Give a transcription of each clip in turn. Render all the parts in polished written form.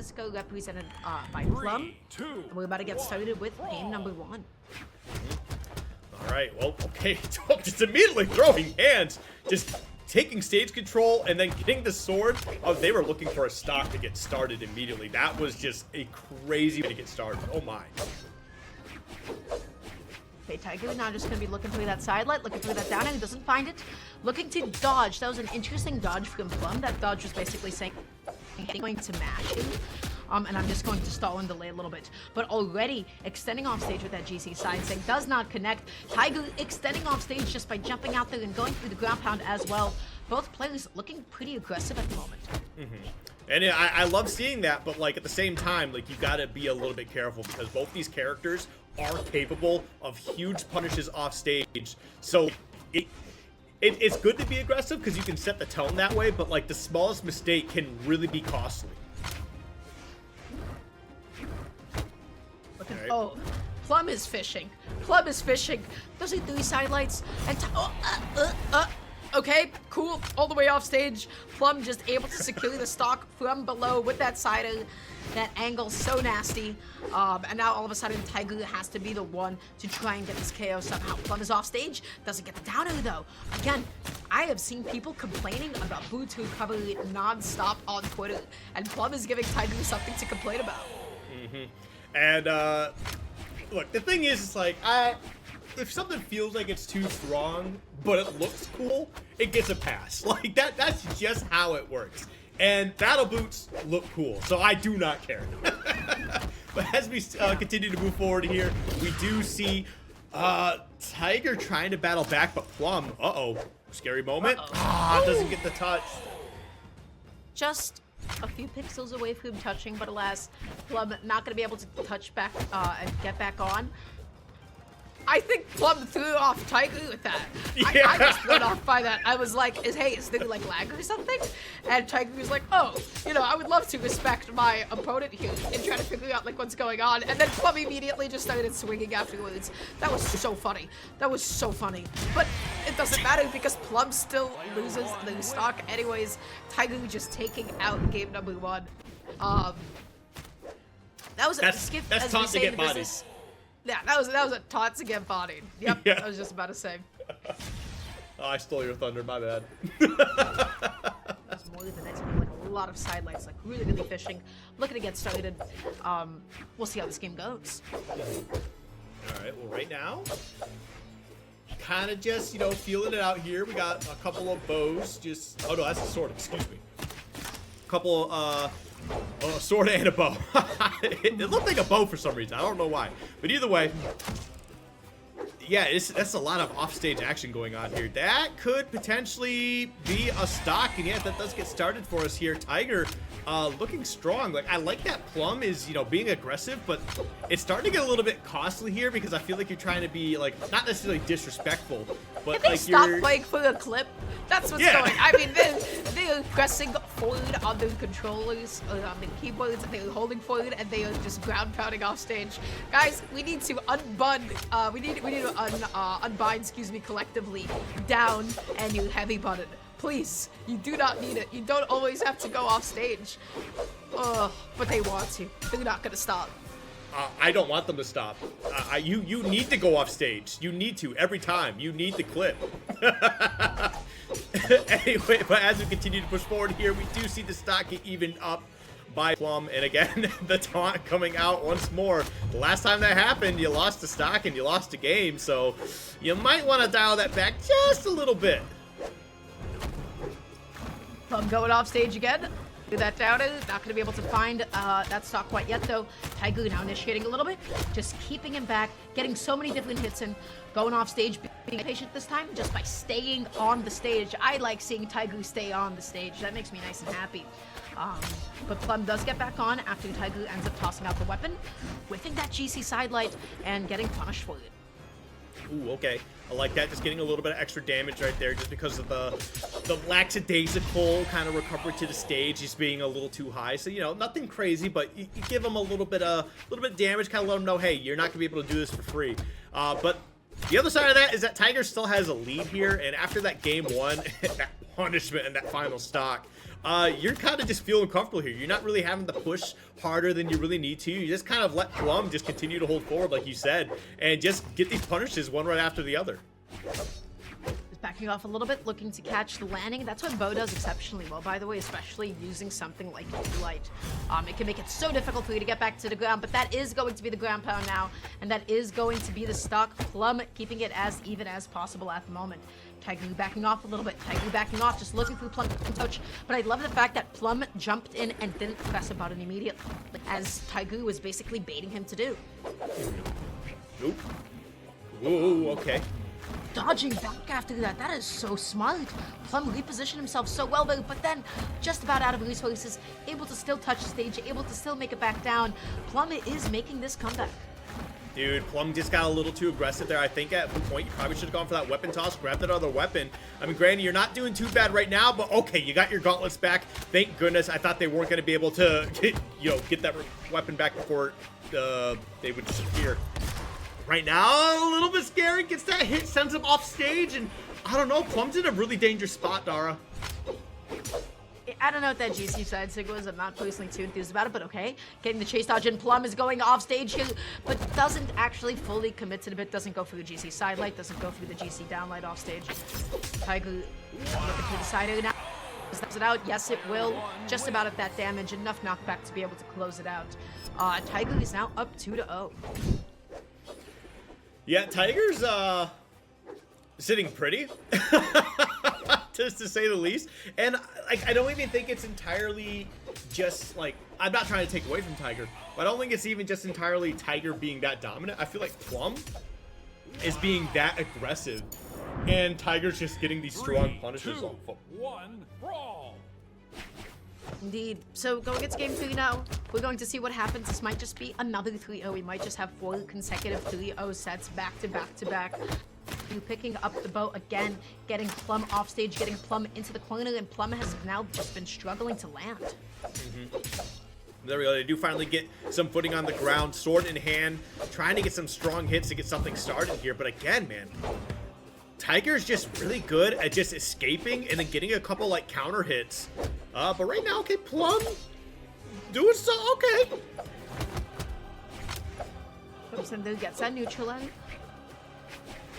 Mexico, represented by Plum. And we're about to get started with game number 1. All right, well, okay, just immediately throwing hands, just taking stage control and then getting the sword. Oh, they were looking for a stock to get started immediately. That was just a crazy way to get started. Oh my. Okay, Tiger now just going to be looking through that side light, looking through that down, and he doesn't find it. Looking to dodge. That was an interesting dodge from Plum. That dodge was basically saying, I'm going to mash him, and I'm just going to stall and delay a little bit. But already extending off stage with that GC side saying does not connect. Tiger extending off stage just by jumping out there and going through the ground pound as well. Both players looking pretty aggressive at the moment. And I love seeing that, but like at the same time, like you gotta be a little bit careful because both these characters are capable of huge punishes off stage. So it's good to be aggressive because you can set the tone that way, but like the smallest mistake can really be costly. Right. Oh, Plum is fishing. Plum is fishing. Those are 3 sidelights and okay, cool. All the way off stage. Plum just able to secure the stock from below with that sider. That angle so nasty. And now all of a sudden Tiger has to be the one to try and get this KO somehow. Plum is off stage. Doesn't get the downer though. Again, I have seen people complaining about boot recovery non-stop on Twitter. And Plum is giving Tiger something to complain about. And look, the thing is, it's like, if something feels like it's too strong, but it looks cool, it gets a pass. Like, that's just how it works. And battle boots look cool, so I do not care. But as we continue to move forward here, we do see Tiger trying to battle back, but Plum, scary moment. Doesn't get the touch. Just a few pixels away from touching, but alas, Plum not going to be able to touch back and get back on. I think Plum threw off Tiger with that. Yeah. I just threw off by that. I was like, is there like lag or something? And Tiger was like, oh, you know, I would love to respect my opponent here and try to figure out like what's going on. And then Plum immediately just started swinging afterwards. That was so funny. That was so funny. But it doesn't matter because Plum still loses the stock anyways. Tiger just taking out game number 1. That was a skip. That's taunt to get bodied. Yeah, that was a taunt to get bodied. Yep, yeah. I was just about to say. Oh, I stole your thunder, my bad. It's more than the next one, like a lot of sidelights, like really fishing. Looking to get started. We'll see how this game goes. Alright, well right now, kind of just, you know, feeling it out here. We got a couple of bows, just, oh no, that's a sword, excuse me. A couple, a sword and a bow. It looked like a bow for some reason. I don't know why. But either way, yeah, that's a lot of offstage action going on here. That could potentially be a stock. And yeah, that does get started for us here. Tiger looking strong. Like, I like that Plum is, you know, being aggressive, but it's starting to get a little bit costly here because I feel like you're trying to be, like, not necessarily disrespectful, but can like stop playing for a clip? That's what's going. I mean, they're pressing forward on the controllers, on the keyboards, and they're holding forward, and they are just ground pounding off stage. Guys, we need to unbund. We need to unbind, excuse me, collectively down, and you heavy button. Please, you do not need it. You don't always have to go off stage. But they want to. They're not gonna stop. I don't want them to stop. You need to go off stage. You need to every time. You need the clip. Anyway, but as we continue to push forward here, we do see the stock get evened up by Plum, and again, the taunt coming out once more. The last time that happened, you lost the stock and you lost the game, so you might want to dial that back just a little bit. Plum going off stage again. Do that down. Not going to be able to find that stock quite yet, though. Tiger now initiating a little bit. Just keeping him back. Getting so many different hits in. Going off stage. Being patient this time just by staying on the stage. I like seeing Tiger stay on the stage. That makes me nice and happy. But Plum does get back on after Tiger ends up tossing out the weapon. Whiffing that GC sidelight and getting punished for it. Ooh, okay. I like that. Just getting a little bit of extra damage right there just because of the lackadaisical kind of recovery to the stage just being a little too high. So, you know, nothing crazy, but you give them a little bit damage, kind of let them know, hey, you're not going to be able to do this for free. But the other side of that is that Tiger still has a lead here, and after that game 1, that punishment and that final stock, you're kind of just feeling comfortable here. You're not really having to push harder than you really need to. You just kind of let Plum just continue to hold forward, like you said, and just get these punishes one right after the other. Backing off a little bit, looking to catch the landing. That's what Bo does exceptionally well, by the way, especially using something like Light. It can make it so difficult for you to get back to the ground, but that is going to be the ground pound now, and that is going to be the stock. Plum keeping it as even as possible at the moment. Taigu backing off a little bit. Taigu backing off, just looking for Plum to touch. But I love the fact that Plum jumped in and didn't press about it immediately, as Taigu was basically baiting him to do. Nope. Whoa, okay. Dodging back after that. That is so smart. Plum repositioned himself so well though, but then just about out of resources, able to still touch the stage, able to still make it back down. Plum is making this comeback. Dude, Plum just got a little too aggressive there. I think at one point you probably should have gone for that weapon toss, grab that other weapon. I mean, granted, you're not doing too bad right now, but okay, you got your gauntlets back. Thank goodness. I thought they weren't going to be able to, get that weapon back before they would disappear. Right now, a little bit scary. Gets that hit, sends him off stage, and I don't know. Plum's in a really dangerous spot, Dara. I don't know what that GC side sig was. I'm not personally too enthused about it, but okay. Getting the chase dodge in. Plum is going off stage here, but doesn't actually fully commit to the bit. Doesn't go for the GC side light. Doesn't go through the GC downlight off stage. Tiger looking to the side now. Snaps it out. Yes, it will. Just about at that damage. Enough knockback to be able to close it out. Tiger is now up 2-0. Yeah, Tiger's sitting pretty, just to say the least. And I don't even think it's entirely just like, I'm not trying to take away from Tiger, but I don't think it's even just entirely Tiger being that dominant. I feel like Plum is being that aggressive, and Tiger's just getting these strong punishes on foot. 1, brawl. Indeed. So going into game 3 now, we're going to see what happens. This might just be another 3-0. We might just have 4 consecutive 3-0 sets back to back to back. You picking up the bow again, getting Plum off stage, getting Plum into the corner, and Plum has now just been struggling to land. There we go. They do finally get some footing on the ground, sword in hand, trying to get some strong hits to get something started here. But again, man, Tiger's just really good at just escaping and then getting a couple like counter hits. But right now, okay, Plum doing so okay. Gets that neutral in.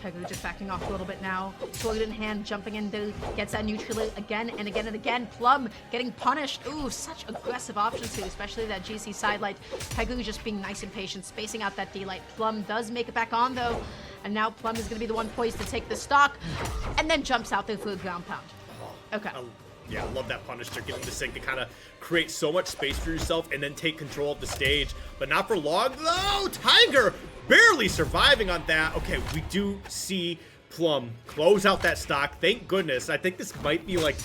Tiger just backing off a little bit now. Sword in hand, jumping in there, gets that neutral again and again and again. Plum getting punished. Ooh, such aggressive options too, especially that GC side light. Tiger just being nice and patient, spacing out that D-light. Plum does make it back on though, and now Plum is going to be the one poised to take the stock, and then jumps out there for a ground pound. Okay. Yeah, I love that punish. They're getting the sync to kind of create so much space for yourself and then take control of the stage, but not for long though. Tiger barely surviving on that. Okay, we do see Plum close out that stock. Thank goodness. I think this might be like,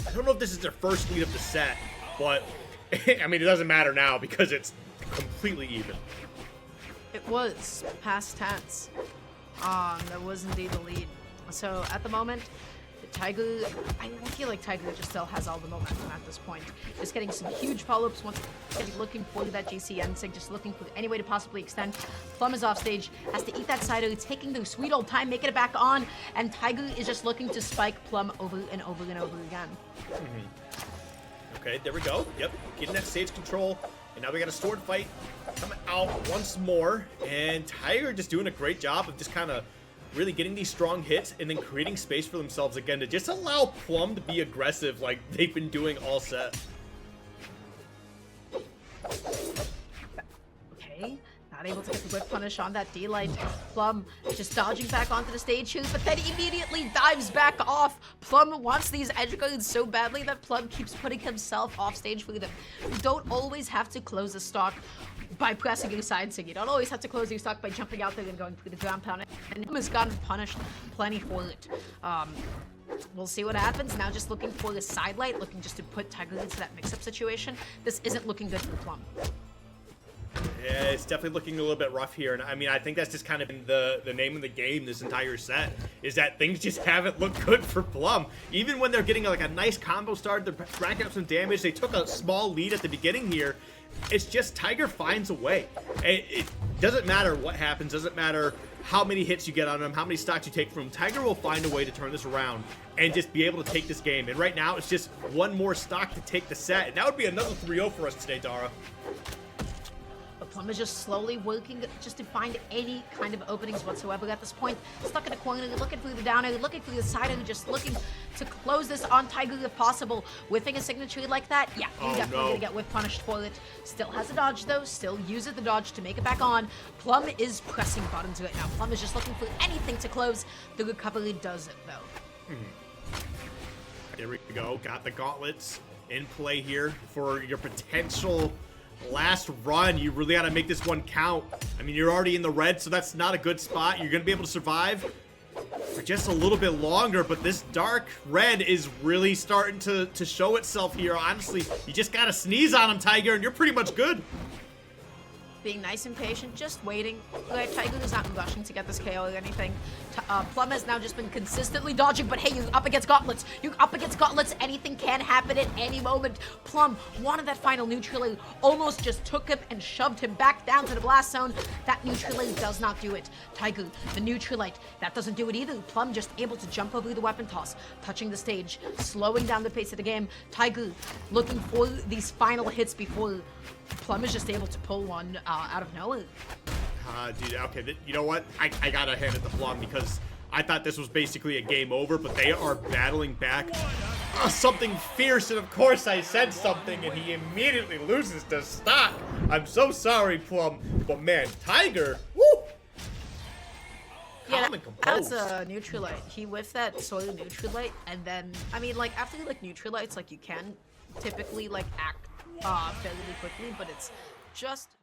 I don't know if this is their first lead of the set, but I mean, it doesn't matter now because it's completely even. It was past tense. That was indeed the lead. So at the moment, Tiger, I feel like Tiger just still has all the momentum at this point. Just getting some huge follow-ups once again, looking for that GC end sig, just looking for any way to possibly extend. Plum is off stage, has to eat that sider, taking the sweet old time, making it back on, and Tiger is just looking to spike Plum over and over and over again. Okay, there we go. Yep, getting that stage control. And now we got a sword fight coming out once more. And Tiger just doing a great job of just kind of really getting these strong hits and then creating space for themselves again to just allow Plum to be aggressive like they've been doing all set. Okay, not able to get the whip punish on that D-light. Plum just dodging back onto the stage here, but then immediately dives back off. Plum wants these edge guards so badly that Plum keeps putting himself off stage for them. You don't always have to close the stock by pressing your side sig. You don't always have to close your stock by jumping out there and going through the ground pound. And him has gotten punished plenty for it. We'll see what happens. Now just looking for the side light, looking just to put Tiger into that mix-up situation. This isn't looking good for Plum. Yeah, it's definitely looking a little bit rough here. And I mean, I think that's just kind of been the name of the game this entire set, is that things just haven't looked good for Plum. Even when they're getting like a nice combo start, they're racking up some damage. They took a small lead at the beginning here. It's just Tiger finds a way. It doesn't matter what happens, doesn't matter how many hits you get on him, how many stocks you take from him. Tiger will find a way to turn this around and just be able to take this game. And right now, it's just one more stock to take the set. And that would be another 3-0 for us today, Dara. But Plum is just slowly working just to find any kind of openings whatsoever at this point. Stuck in a corner, looking through the downer, looking through the side, and just looking to close this on Tiger if possible. Whiffing a signature like that, yeah, you're definitely gonna get whiff punished for it. Still has a dodge though, still uses the dodge to make it back on. Plum is pressing buttons right now. Plum is just looking for anything to close. The recovery does it though. There we go. Got the gauntlets in play here for your potential last run. You really got to make this one count. I mean, you're already in the red, so that's not a good spot. You're going to be able to survive for just a little bit longer, but this dark red is really starting to show itself here. Honestly, you just got to sneeze on him, Tiger, and you're pretty much good. Being nice and patient, just waiting. Right, Tiger is not rushing to get this KO or anything. Plum has now just been consistently dodging, but hey, you're up against gauntlets. You're up against gauntlets. Anything can happen at any moment. Plum wanted that final neutral, almost just took him and shoved him back down to the blast zone. That neutral does not do it. Tiger, the neutralite, that doesn't do it either. Plum just able to jump over the weapon toss, touching the stage, slowing down the pace of the game. Tiger looking for these final hits before Plum is just able to pull one out of nowhere. Dude, okay, you know what? I gotta hand it to Plum because I thought this was basically a game over, but they are battling back. Something fierce, and of course I said something, and he immediately loses the stock. I'm so sorry, Plum, but man, Tiger, woo! Yeah, that's a neutralite. He whiffed that sort of neutralite, and then, I mean, like, after you, like, neutralites, like, you can typically, like, act fairly quickly, but it's just